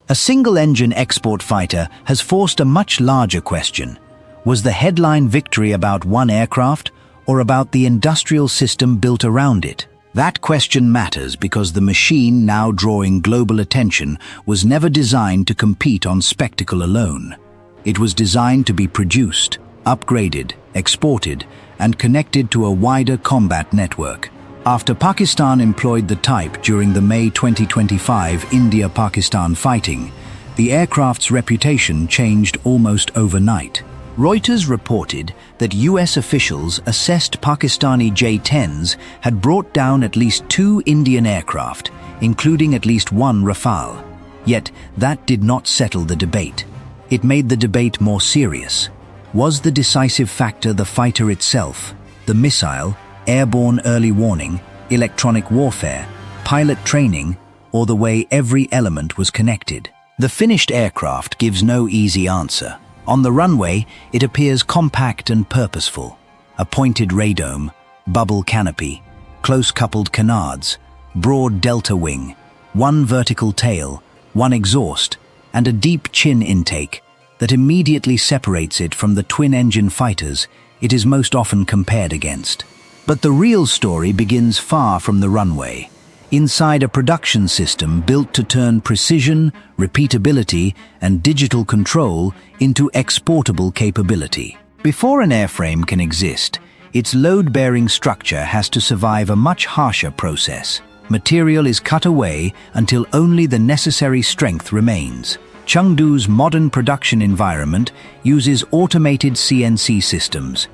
A single-engine export fighter has forced a much larger question. Was the headline victory about one aircraft or about the industrial system built around it? That question matters because the machine now drawing global attention was never designed to compete on spectacle alone. It was designed to be produced, upgraded, exported, and connected to a wider combat network. After Pakistan employed the type during the May 2025 India-Pakistan fighting, the aircraft's reputation changed almost overnight. Reuters reported that US officials assessed Pakistani J-10s had brought down at least 2 Indian aircraft, including at least 1 Rafale. Yet that did not settle the debate. It made the debate more serious. Was the decisive factor the fighter itself, the missile, airborne early warning, electronic warfare, pilot training, or the way every element was connected? The finished aircraft gives no easy answer. On the runway, it appears compact and purposeful. A pointed radome, bubble canopy, close-coupled canards, broad delta wing, 1 vertical tail, 1 exhaust, and a deep chin intake that immediately separates it from the twin-engine fighters it is most often compared against. But the real story begins far from the runway, inside a production system built to turn precision, repeatability, and digital control into exportable capability. Before an airframe can exist, its load-bearing structure has to survive a much harsher process. Material is cut away until only the necessary strength remains. Chengdu's modern production environment uses automated CNC systems,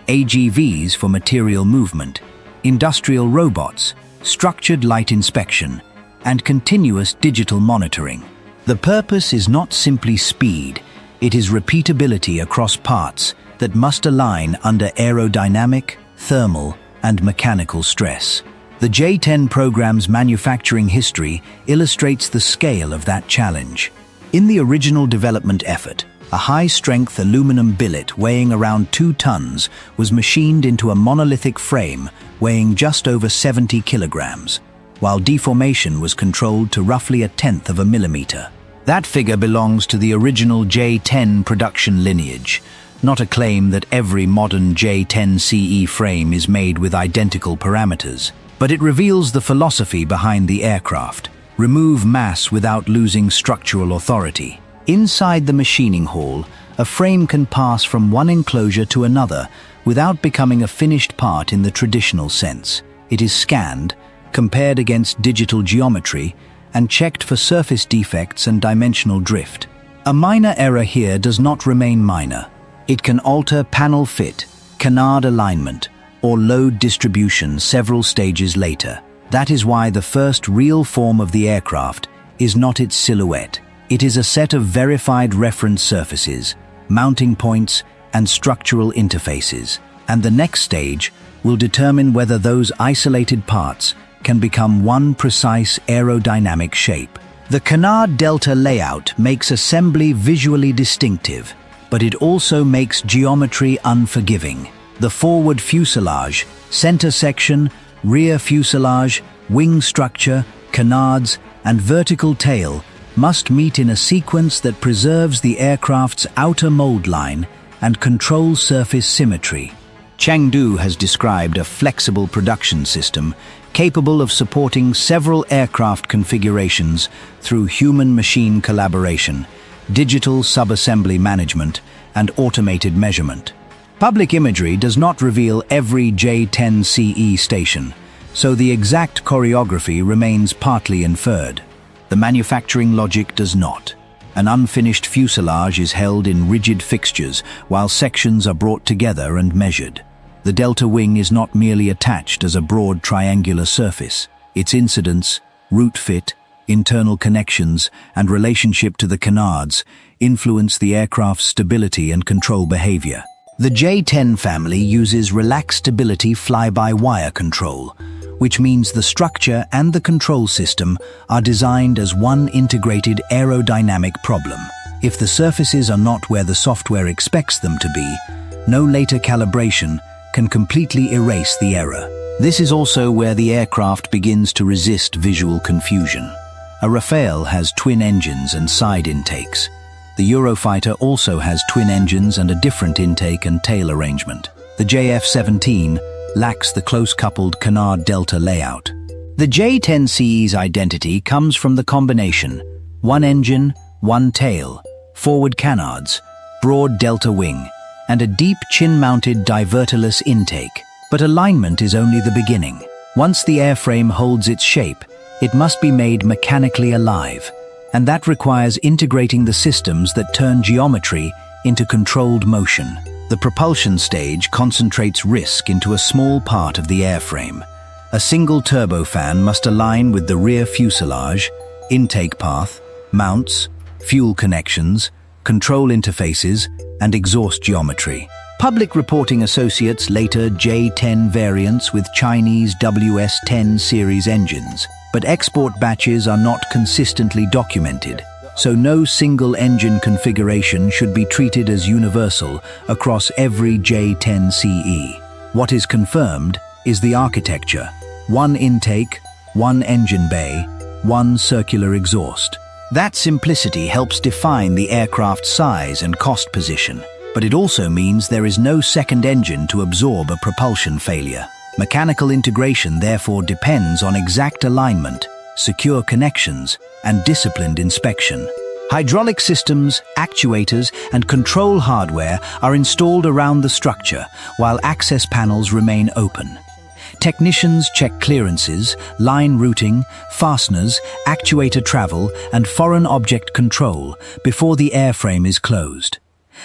AGVs for material movement, industrial robots, structured light inspection, and continuous digital monitoring. The purpose is not simply speed, it is repeatability across parts that must align under aerodynamic, thermal, and mechanical stress. The J10 program's manufacturing history illustrates the scale of that challenge. In the original development effort, a high-strength aluminum billet weighing around 2 tons was machined into a monolithic frame weighing just over 70 kilograms, while deformation was controlled to roughly 1/10 of a millimeter. That figure belongs to the original J10 production lineage, not a claim that every modern J10 CE frame is made with identical parameters, but it reveals the philosophy behind the aircraft. Remove mass without losing structural authority. Inside the machining hall, a frame can pass from one enclosure to another without becoming a finished part in the traditional sense. It is scanned, compared against digital geometry, and checked for surface defects and dimensional drift. A minor error here does not remain minor. It can alter panel fit, canard alignment, or load distribution several stages later. That is why the first real form of the aircraft is not its silhouette. It is a set of verified reference surfaces, mounting points, and structural interfaces. And the next stage will determine whether those isolated parts can become one precise aerodynamic shape. The canard-delta layout makes assembly visually distinctive, but it also makes geometry unforgiving. The forward fuselage, center section, rear fuselage, wing structure, canards, and vertical tail must meet in a sequence that preserves the aircraft's outer mold line and controls surface symmetry. Chengdu has described a flexible production system capable of supporting several aircraft configurations through human-machine collaboration, digital subassembly management, and automated measurement. Public imagery does not reveal every J10 CE station, so the exact choreography remains partly inferred. The manufacturing logic does not. An unfinished fuselage is held in rigid fixtures while sections are brought together and measured. The delta wing is not merely attached as a broad triangular surface. Its incidence, root fit, internal connections, and relationship to the canards influence the aircraft's stability and control behavior. The J10 family uses relaxed stability fly-by-wire control, which means the structure and the control system are designed as one integrated aerodynamic problem. If the surfaces are not where the software expects them to be, no later calibration can completely erase the error. This is also where the aircraft begins to resist visual confusion. A Rafale has twin engines and side intakes. The Eurofighter also has twin engines and a different intake and tail arrangement. The JF-17 lacks the close-coupled canard-delta layout. The J10 CE's identity comes from the combination: one engine, one tail, forward canards, broad delta wing, and a deep chin-mounted diverterless intake. But alignment is only the beginning. Once the airframe holds its shape, it must be made mechanically alive, and that requires integrating the systems that turn geometry into controlled motion. The propulsion stage concentrates risk into a small part of the airframe. A single turbofan must align with the rear fuselage, intake path, mounts, fuel connections, control interfaces, and exhaust geometry. Public reporting associates later J10 variants with Chinese WS10 series engines, but export batches are not consistently documented, so no single engine configuration should be treated as universal across every J10 CE. What is confirmed is the architecture: one intake, one engine bay, one circular exhaust. That simplicity helps define the aircraft's size and cost position, but it also means there is no second engine to absorb a propulsion failure. Mechanical integration therefore depends on exact alignment, secure connections, and disciplined inspection. Hydraulic systems, actuators, and control hardware are installed around the structure, while access panels remain open. Technicians check clearances, line routing, fasteners, actuator travel, and foreign object control before the airframe is closed.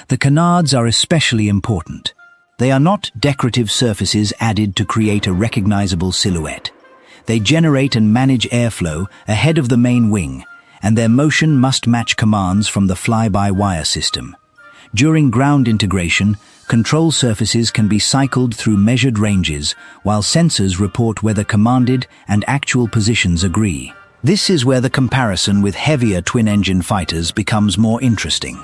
The canards are especially important. They are not decorative surfaces added to create a recognizable silhouette. They generate and manage airflow ahead of the main wing, and their motion must match commands from the fly-by-wire system. During ground integration, control surfaces can be cycled through measured ranges, while sensors report whether commanded and actual positions agree. This is where the comparison with heavier twin-engine fighters becomes more interesting.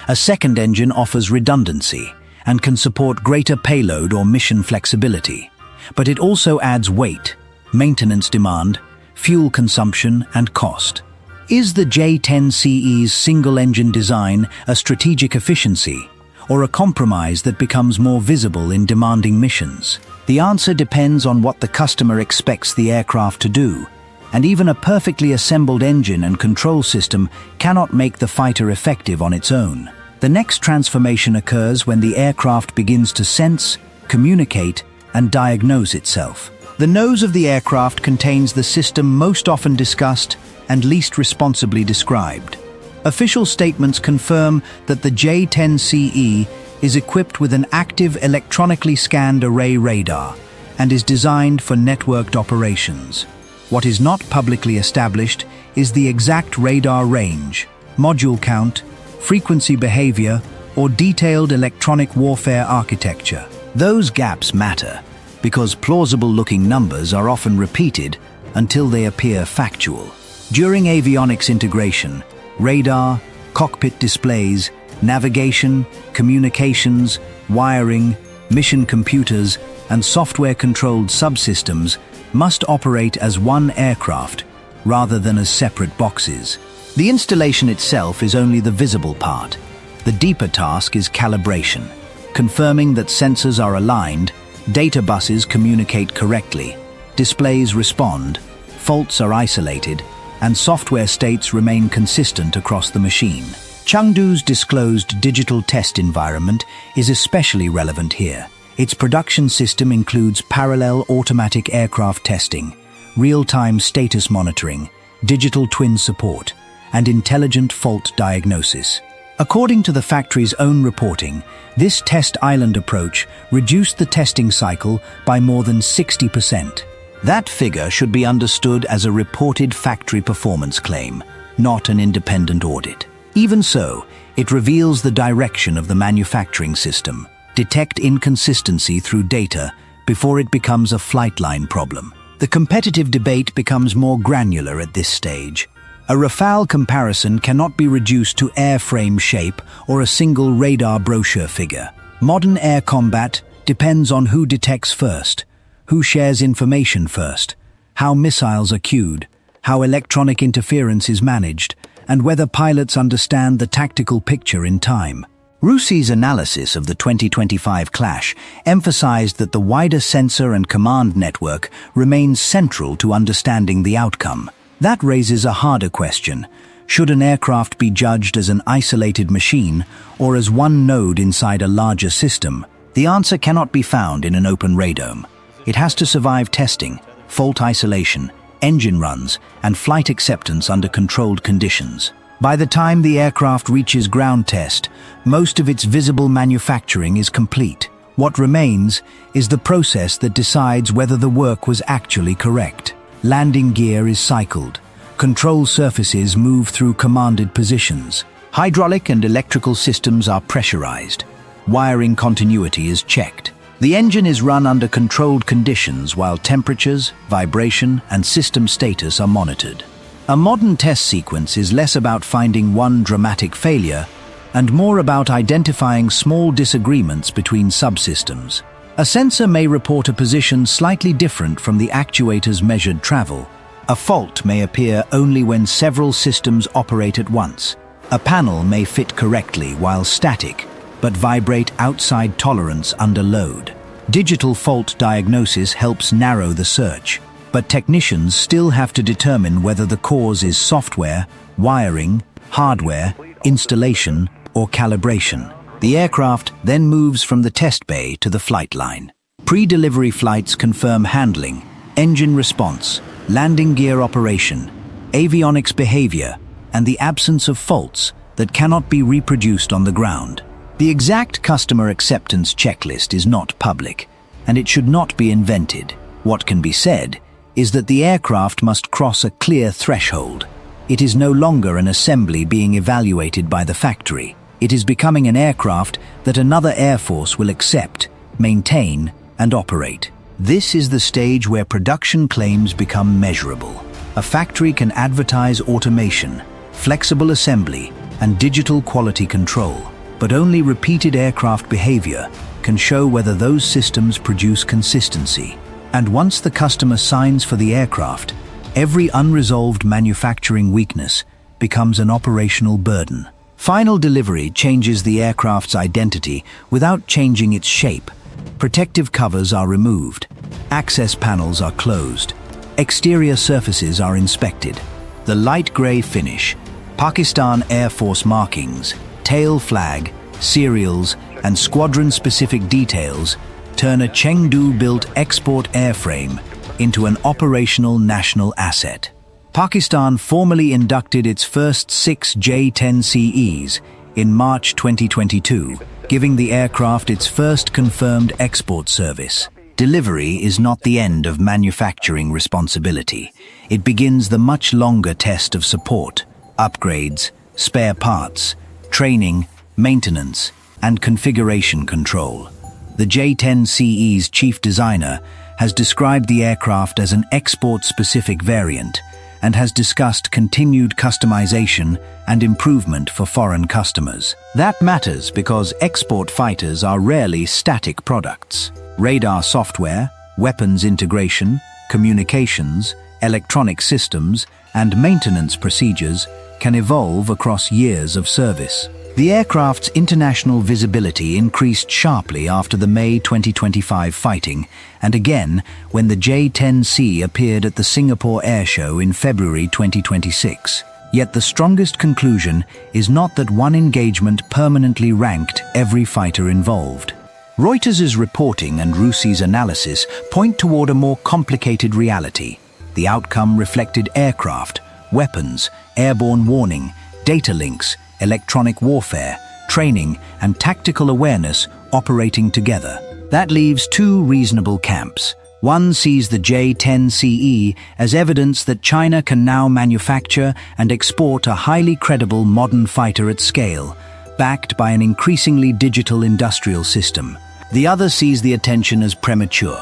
A second engine offers redundancy and can support greater payload or mission flexibility, but it also adds weight, maintenance demand, fuel consumption, and cost. Is the J10 CE's single-engine design a strategic efficiency, or a compromise that becomes more visible in demanding missions? The answer depends on what the customer expects the aircraft to do, and even a perfectly assembled engine and control system cannot make the fighter effective on its own. The next transformation occurs when the aircraft begins to sense, communicate, and diagnose itself. The nose of the aircraft contains the system most often discussed and least responsibly described. Official statements confirm that the J10 CE is equipped with an active electronically scanned array radar and is designed for networked operations. What is not publicly established is the exact radar range, module count, frequency behavior, or detailed electronic warfare architecture. Those gaps matter because plausible-looking numbers are often repeated until they appear factual. During avionics integration, radar, cockpit displays, navigation, communications, wiring, mission computers, and software-controlled subsystems must operate as one aircraft rather than as separate boxes. The installation itself is only the visible part. The deeper task is calibration, confirming that sensors are aligned, data buses communicate correctly, displays respond, faults are isolated, and software states remain consistent across the machine. Chengdu's disclosed digital test environment is especially relevant here. Its production system includes parallel automatic aircraft testing, real-time status monitoring, digital twin support, and intelligent fault diagnosis. According to the factory's own reporting, this test island approach reduced the testing cycle by more than 60%. That figure should be understood as a reported factory performance claim, not an independent audit. Even so, it reveals the direction of the manufacturing system. Detect inconsistency through data before it becomes a flight line problem. The competitive debate becomes more granular at this stage. A Rafale comparison cannot be reduced to airframe shape or a single radar brochure figure. Modern air combat depends on who detects first, who shares information first, how missiles are cued, how electronic interference is managed, and whether pilots understand the tactical picture in time. Rusi's analysis of the 2025 clash emphasized that the wider sensor and command network remains central to understanding the outcome. That raises a harder question. Should an aircraft be judged as an isolated machine or as one node inside a larger system? The answer cannot be found in an open radome. It has to survive testing, fault isolation, engine runs, and flight acceptance under controlled conditions. By the time the aircraft reaches ground test, most of its visible manufacturing is complete. What remains is the process that decides whether the work was actually correct. Landing gear is cycled. Control surfaces move through commanded positions. Hydraulic and electrical systems are pressurized. Wiring continuity is checked. The engine is run under controlled conditions while temperatures, vibration, and system status are monitored. A modern test sequence is less about finding one dramatic failure and more about identifying small disagreements between subsystems. A sensor may report a position slightly different from the actuator's measured travel. A fault may appear only when several systems operate at once. A panel may fit correctly while static, but vibrate outside tolerance under load. Digital fault diagnosis helps narrow the search, but technicians still have to determine whether the cause is software, wiring, hardware, installation, or calibration. The aircraft then moves from the test bay to the flight line. Pre-delivery flights confirm handling, engine response, landing gear operation, avionics behavior, and the absence of faults that cannot be reproduced on the ground. The exact customer acceptance checklist is not public, and it should not be invented. What can be said is that the aircraft must cross a clear threshold. It is no longer an assembly being evaluated by the factory. It is becoming an aircraft that another air force will accept, maintain, and operate. This is the stage where production claims become measurable. A factory can advertise automation, flexible assembly, and digital quality control, but only repeated aircraft behavior can show whether those systems produce consistency. And once the customer signs for the aircraft, every unresolved manufacturing weakness becomes an operational burden. Final delivery changes the aircraft's identity without changing its shape. Protective covers are removed. Access panels are closed. Exterior surfaces are inspected. The light grey finish, Pakistan Air Force markings, tail flag, serials, and squadron-specific details turn a Chengdu-built export airframe into an operational national asset. Pakistan formally inducted its first 6 J10 CEs in March 2022, giving the aircraft its first confirmed export service. Delivery is not the end of manufacturing responsibility. It begins the much longer test of support, upgrades, spare parts, training, maintenance, and configuration control. The J10 CE's chief designer has described the aircraft as an export-specific variant and has discussed continued customization and improvement for foreign customers. That matters because export fighters are rarely static products. Radar software, weapons integration, communications, electronic systems, and maintenance procedures can evolve across years of service. The aircraft's international visibility increased sharply after the May 2025 fighting, and again when the J10C appeared at the Singapore Air Show in February 2026. Yet the strongest conclusion is not that one engagement permanently ranked every fighter involved. Reuters's reporting and Rusi's analysis point toward a more complicated reality. The outcome reflected aircraft, weapons, airborne warning, data links, electronic warfare, training, and tactical awareness operating together. That leaves two reasonable camps. One sees the J10 CE as evidence that China can now manufacture and export a highly credible modern fighter at scale, backed by an increasingly digital industrial system. The other sees the attention as premature,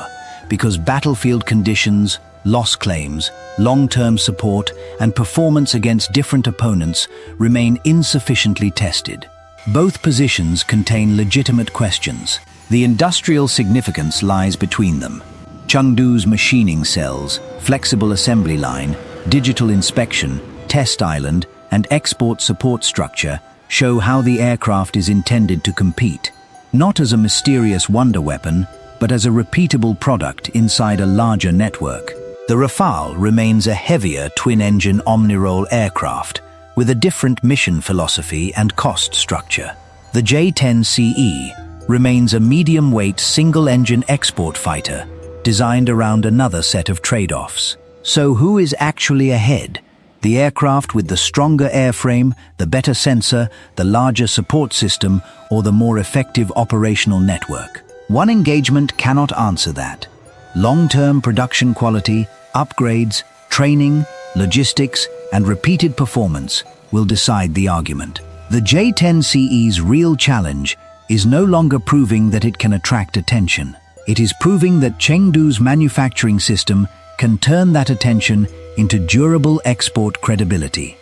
because battlefield conditions, loss claims, long-term support, and performance against different opponents remain insufficiently tested. Both positions contain legitimate questions. The industrial significance lies between them. Chengdu's machining cells, flexible assembly line, digital inspection, test island, and export support structure show how the aircraft is intended to compete, not as a mysterious wonder weapon, but as a repeatable product inside a larger network. The Rafale remains a heavier twin-engine omnirole aircraft with a different mission philosophy and cost structure. The J10 CE remains a medium-weight single-engine export fighter designed around another set of trade-offs. So who is actually ahead? The aircraft with the stronger airframe, the better sensor, the larger support system, or the more effective operational network? One engagement cannot answer that. Long-term production quality, upgrades, training, logistics, and repeated performance will decide the argument. The J10 CE's real challenge is no longer proving that it can attract attention. It is proving that Chengdu's manufacturing system can turn that attention into durable export credibility.